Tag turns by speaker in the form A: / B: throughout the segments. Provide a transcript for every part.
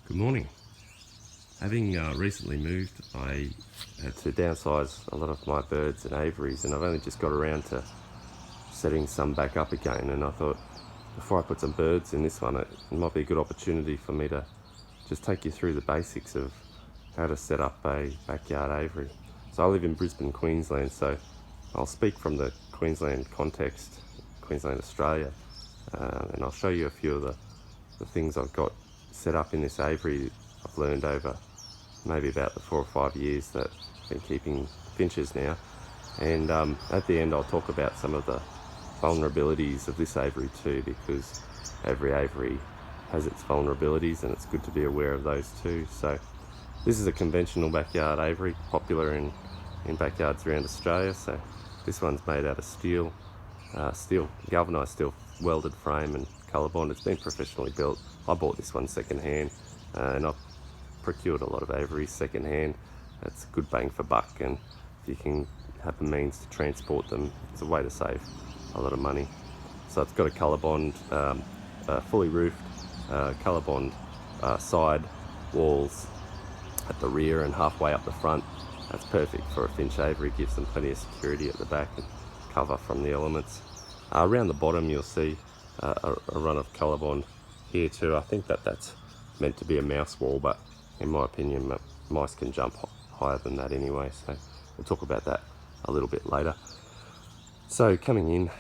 A: Good morning. Having recently moved, I had to downsize a lot of my birds and aviaries, and I've only just got around to setting some back up again. And I thought, before I put some birds in this one, it might be a good opportunity for me to just take you through the basics of how to set up a backyard aviary. So I live in Brisbane, Queensland, so I'll speak from the Queensland context, Queensland, Australia, and I'll show you a few of the things I've got set up in this aviary I've learned over maybe about the 4 or 5 years that I've been keeping finches now. And at the end I'll talk about some of the vulnerabilities of this aviary too, because every aviary has its vulnerabilities and it's good to be aware of those too. So this is a conventional backyard aviary, popular in backyards around Australia. So this one's made out of steel, galvanised steel, welded frame and colour bond. It's been professionally built. I bought this one second hand, and I've procured a lot of aviaries second hand. It's good bang for buck, and if you can have the means to transport them, it's a way to save a lot of money. So it's got a colour bond, fully roofed, colour bond side walls at the rear and halfway up the front. That's perfect for a finch aviary. Gives them plenty of security at the back and cover from the elements. Around the bottom you'll see a run of colour bond here too. I think that's meant to be a mouse wall, but in my opinion mice can jump higher than that anyway, so we'll talk about that a little bit later. So coming in,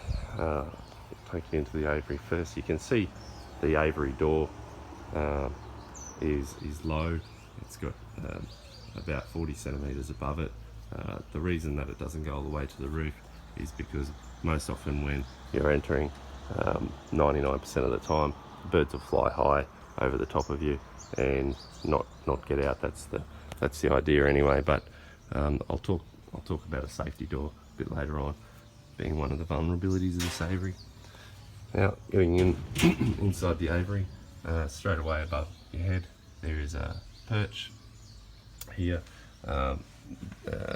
A: take you into the aviary first. You can see the aviary door is low. It's got about 40 centimetres above it. The reason that it doesn't go all the way to the roof is because most often when you're entering, 99% of the time, birds will fly high over the top of you and not get out. That's the idea anyway. But I'll talk about a safety door a bit later on, being one of the vulnerabilities of this aviary. Now, going in inside the aviary, straight away above your head, there is a perch here.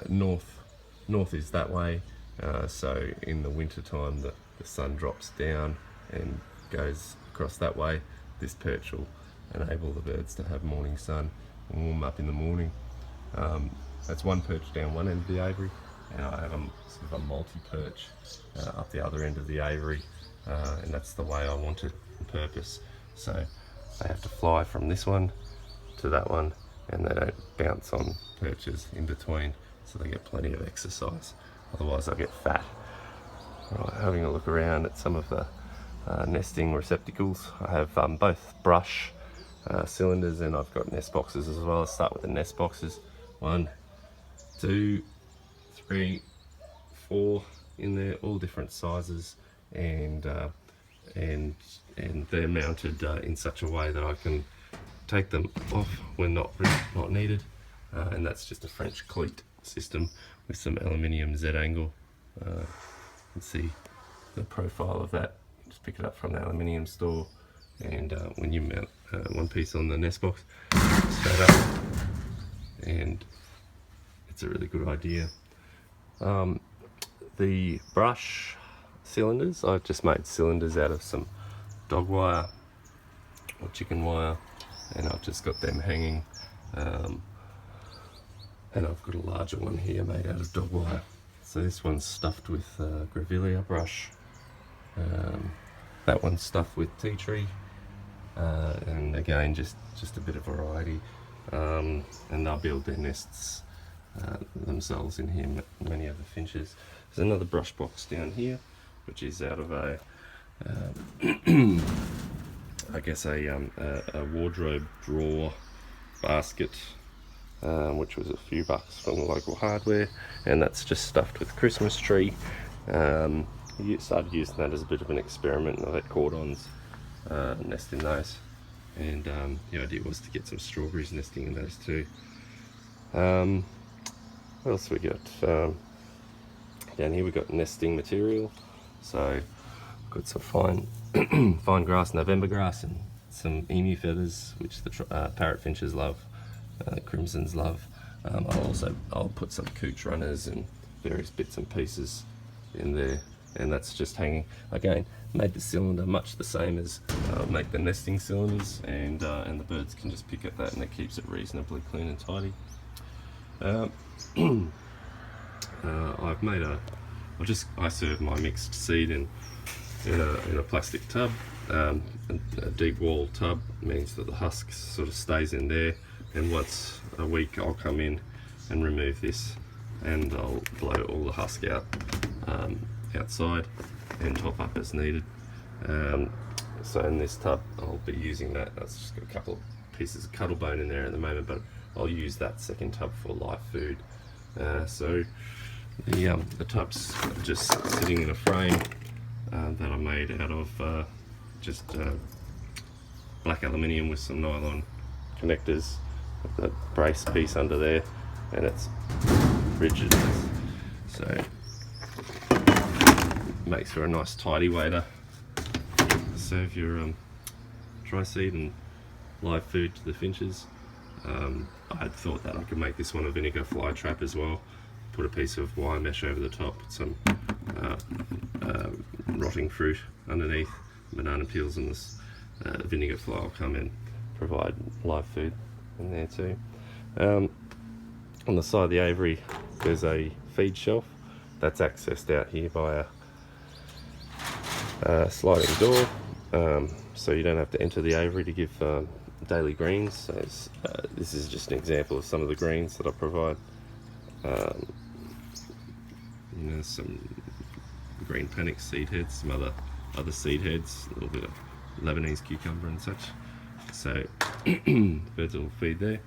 A: North is that way, so in the winter time the sun drops down and goes across that way. This perch will enable the birds to have morning sun and warm up in the morning. That's one perch down one end of the aviary, and I have sort of a multi-perch up the other end of the aviary, and that's the way I want it on purpose. So they have to fly from this one to that one, and they don't bounce on perches in between, so they get plenty of exercise. Otherwise they'll get fat. Right, having a look around at some of the nesting receptacles. I have both brush cylinders, and I've got nest boxes as well. Let's start with the nest boxes. 1, 2, 3, 4 in there, all different sizes, and they're mounted in such a way that I can take them off when not needed, and that's just a French cleat system with some aluminium Z-angle. You can see the profile of that. Just pick it up from the aluminium store, and when you mount one piece on the nest box, straight up, and it's a really good idea. The brush cylinders, I've just made cylinders out of some dog wire or chicken wire, and I've just got them hanging, and I've got a larger one here made out of dog wire. So this one's stuffed with grevillea brush, that one's stuffed with tea tree, and again just a bit of variety, and they'll build their nests themselves in here, many of the finches. There's another brush box down here which is out of a I guess a wardrobe drawer basket, which was a few bucks from the local hardware, and that's just stuffed with Christmas tree. Started using that as a bit of an experiment, and I've had cordons nest in those, and the idea was to get some strawberries nesting in those too. What else we got? Down here we got nesting material, so got some fine grass, November grass, and some emu feathers, which the parrot finches love, crimsons love. I'll put some cooch runners and various bits and pieces in there and that's just hanging. Again, made the cylinder much the same as make the nesting cylinders, and the birds can just pick at that, and it keeps it reasonably clean and tidy. I've made I serve my mixed seed in a plastic tub. A deep wall tub means that the husk sort of stays in there, and once a week I'll come in and remove this, and I'll blow all the husk out outside and top up as needed. So in this tub I'll be using that. That's just got a couple of pieces of cuttle bone in there at the moment, but I'll use that second tub for live food. So the tub's just sitting in a frame that I made out of just black aluminium with some nylon connectors, with the brace piece under there, and it's rigid, so it makes for a nice tidy way to serve your dry seed and live food to the finches. I had thought that I could make this one a vinegar fly trap as well. Put a piece of wire mesh over the top, put some rotting fruit underneath, banana peels, and this vinegar fly will come in, provide live food in there too. On the side of the aviary there's a feed shelf that's accessed out here by a sliding door, so you don't have to enter the aviary to give daily greens. So this is just an example of some of the greens that I provide. You know, some green panic seed heads, some other seed heads, a little bit of Lebanese cucumber and such. So birds will feed there.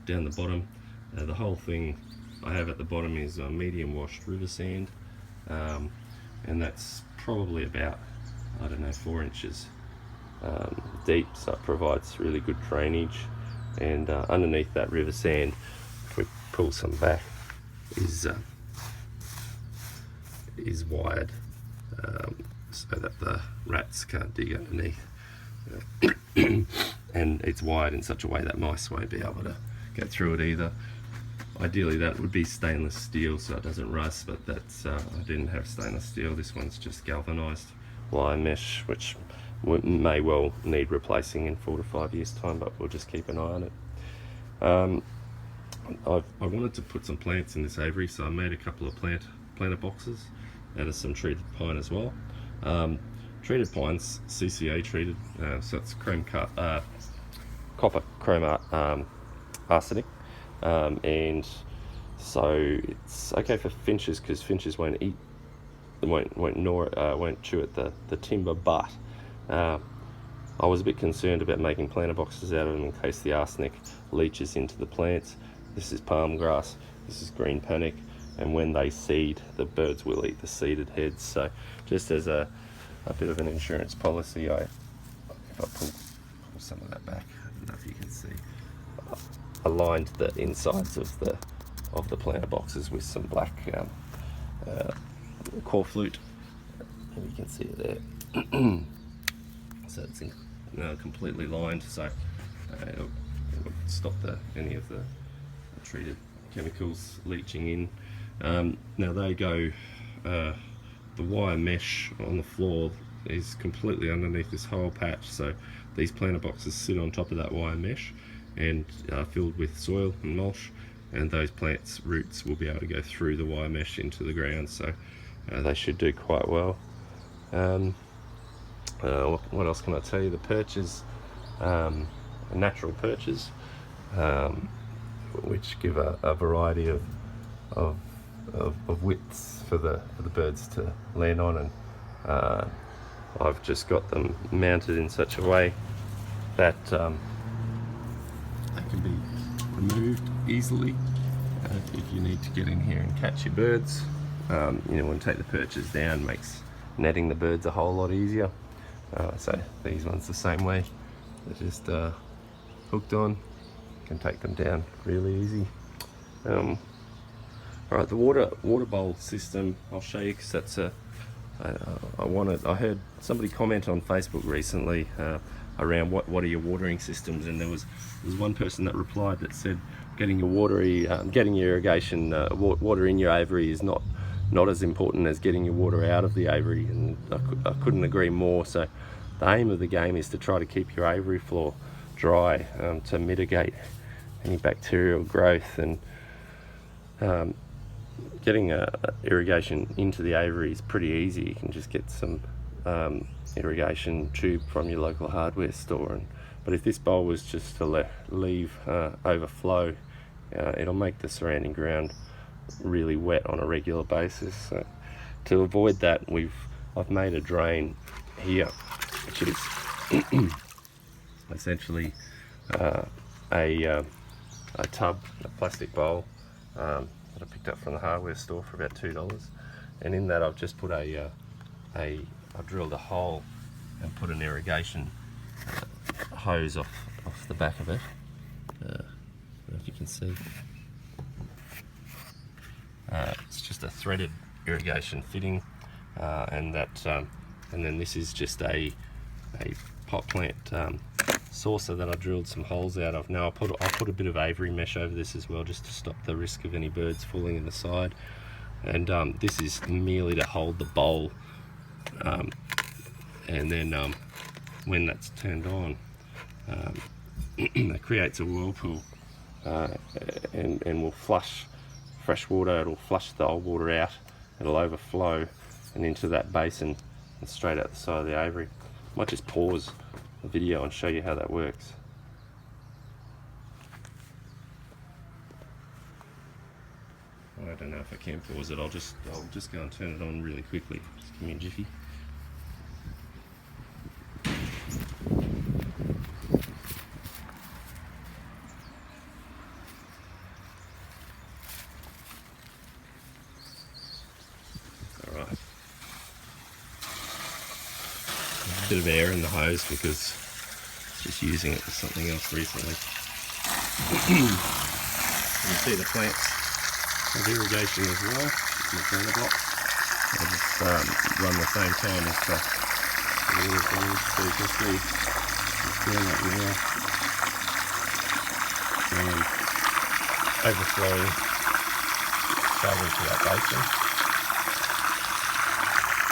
A: Down the bottom, the whole thing I have at the bottom is medium washed river sand, and that's probably about, I don't know, 4 inches deep, so it provides really good drainage. And underneath that river sand, if we pull some back, is wired so that the rats can't dig underneath. And it's wired in such a way that mice won't be able to get through it either. Ideally that would be stainless steel so it doesn't rust, but that's I didn't have stainless steel. This one's just galvanized wire mesh, which may well need replacing in 4 to 5 years time, but we'll just keep an eye on it. I wanted to put some plants in this aviary, so I made a couple of planter boxes out of some treated pine as well. Treated pine's CCA treated, so it's copper chrome arsenic, and so it's okay for finches because finches won't chew at the timber. But I was a bit concerned about making planter boxes out of them in case the arsenic leaches into the plants. This is palm grass, this is green panic, and when they seed, the birds will eat the seeded heads. So just as a bit of an insurance policy, if I pull some of that back, I don't know if you can see, I lined the insides of the planter boxes with some black core flute, and you can see it there. So it's completely lined, so it'll stop any of the treated chemicals leaching in. Now they go, the wire mesh on the floor is completely underneath this whole patch, so these planter boxes sit on top of that wire mesh and are filled with soil and mulch, and those plants' roots will be able to go through the wire mesh into the ground, so they should do quite well. What else can I tell you? The perches, natural perches, which give a variety of widths for the birds to land on, and I've just got them mounted in such a way that they can be removed easily if you need to get in here and catch your birds. When you take the perches down, makes netting the birds a whole lot easier. So these ones the same way, they're just hooked on, can take them down really easy. Alright, the water bowl system, I'll show you, because that's I heard somebody comment on Facebook recently around what are your watering systems, and there was one person that replied that said getting your irrigation water in your aviary is not not as important as getting your water out of the aviary, and I couldn't agree more. So the aim of the game is to try to keep your aviary floor dry, to mitigate any bacterial growth, and getting irrigation into the aviary is pretty easy. You can just get some irrigation tube from your local hardware store, but if this bowl was just to leave overflow, it'll make the surrounding ground really wet on a regular basis. So to avoid that, I've made a drain here, which is essentially a tub, a plastic bowl that I picked up from the hardware store for about $2, and in that I've just put I've drilled a hole and put an irrigation hose off the back of it. I don't know if you can see. It's just a threaded irrigation fitting, and then this is just a pot plant saucer that I drilled some holes out of. Now I'll put a bit of aviary mesh over this as well, just to stop the risk of any birds falling in the side. And this is merely to hold the bowl, and then when that's turned on, it creates a whirlpool, and will flush fresh water. It'll flush the old water out, it'll overflow and into that basin and straight out the side of the aviary. Might just pause the video and show you how that works. I don't know if I can pause it. I'll just go and turn it on really quickly. Just give me a jiffy. Alright. There's a bit of air in the hose because I was just using it for something else recently. You can see the plants have irrigation as well in the planter box. I'll just run the same time as the water flows, so you can see it's doing that now, and overflowing, traveling to that basin.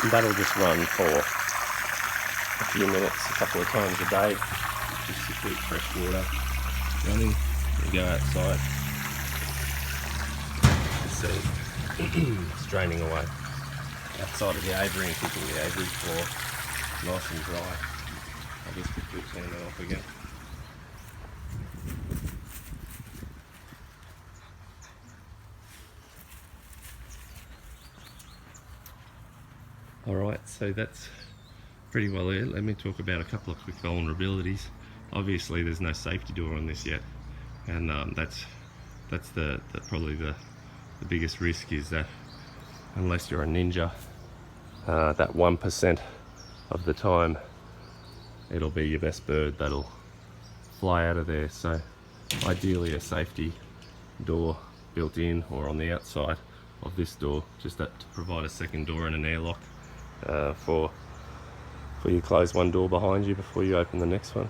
A: And that'll just run for a few minutes, a couple of times a day, just to keep fresh water running. You go outside, see it's draining away outside of the aviary and keeping the aviary floor nice and dry. I'll just quickly turn that off again. Alright, so that's pretty well it. Let me talk about a couple of quick vulnerabilities. Obviously there's no safety door on this yet, and that's probably the biggest risk, is that unless you're a ninja, that 1% of the time it'll be your best bird that'll fly out of there. So ideally a safety door built in or on the outside of this door, just to provide a second door and an airlock for you to close one door behind you before you open the next one.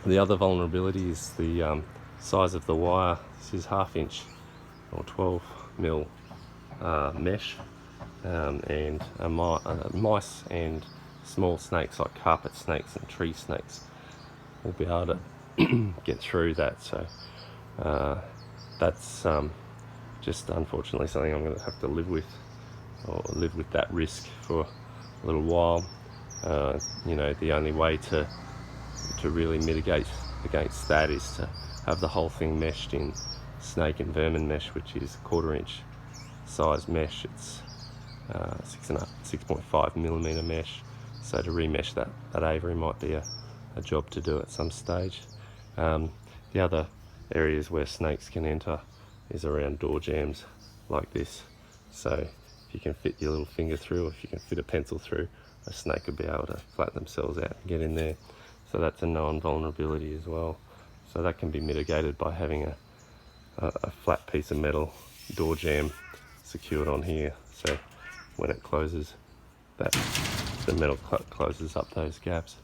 A: The other vulnerability is the size of the wire. This is 1/2 inch or 12mm mesh, and mice and small snakes like carpet snakes and tree snakes will be able to get through that. So that's just unfortunately something I'm going to have to live with, or live with that risk for a little while. You know, the only way to really mitigate against that is to have the whole thing meshed in snake and vermin mesh, which is 1/4 inch size mesh. It's 6.5mm mesh. So to remesh that aviary might be a job to do at some stage. The other areas where snakes can enter is around door jambs like this. So if you can fit your little finger through, or if you can fit a pencil through, a snake would be able to flatten themselves out and get in there. So that's a known vulnerability as well. So that can be mitigated by having a flat piece of metal door jamb secured on here. So when it closes, the metal closes up those gaps.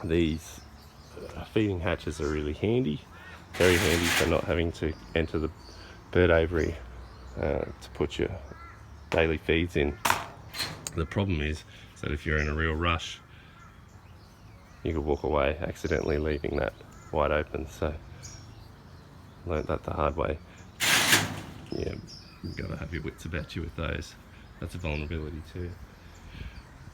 A: These feeding hatches are really handy, very handy for not having to enter the bird aviary to put your daily feeds in. The problem is that if you're in a real rush, you could walk away accidentally leaving that wide open. So learned that the hard way. Yeah, you've got to have your wits about you with those. That's a vulnerability too.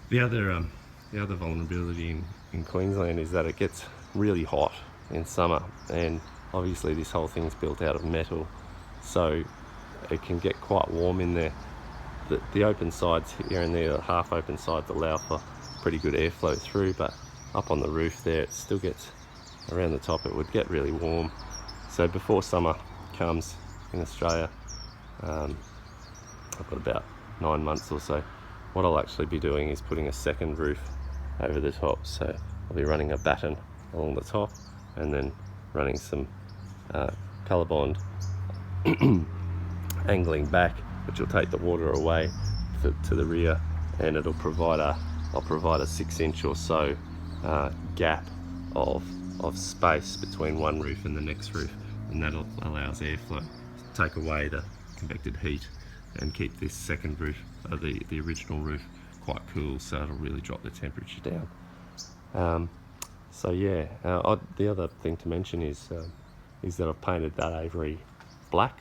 A: The other vulnerability in Queensland is that it gets really hot in summer, and obviously this whole thing's built out of metal, so it can get quite warm in there. The open sides here and there, the half open sides, allow for pretty good airflow through, but up on the roof there, it still gets, around the top, it would get really warm. So before summer comes in Australia, I've got about 9 months or so, what I'll actually be doing is putting a second roof over the top. So I'll be running a batten along the top and then running some colour bond angling back, which will take the water away to the rear, and it'll provide I'll provide a 6-inch or so gap of space between one roof and the next roof, and that allows airflow to take away the convected heat and keep this second roof, the original roof, quite cool, so it'll really drop the temperature down. So yeah, the other thing to mention is that I've painted that aviary black,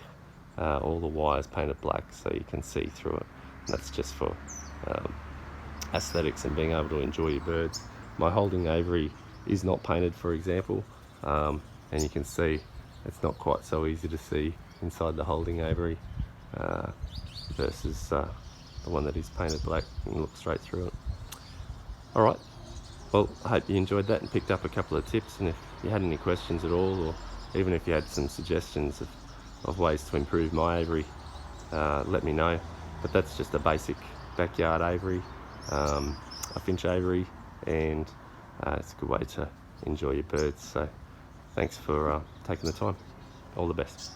A: all the wires painted black so you can see through it. And that's just for aesthetics and being able to enjoy your birds. My holding aviary is not painted, for example, and you can see it's not quite so easy to see inside the holding aviary versus the one that is painted black. You can look straight through it. Alright, well, I hope you enjoyed that and picked up a couple of tips, and if you had any questions at all, or even if you had some suggestions of ways to improve my aviary, let me know. But that's just a basic backyard aviary, a finch aviary, and it's a good way to enjoy your birds. So thanks for taking the time. All the best.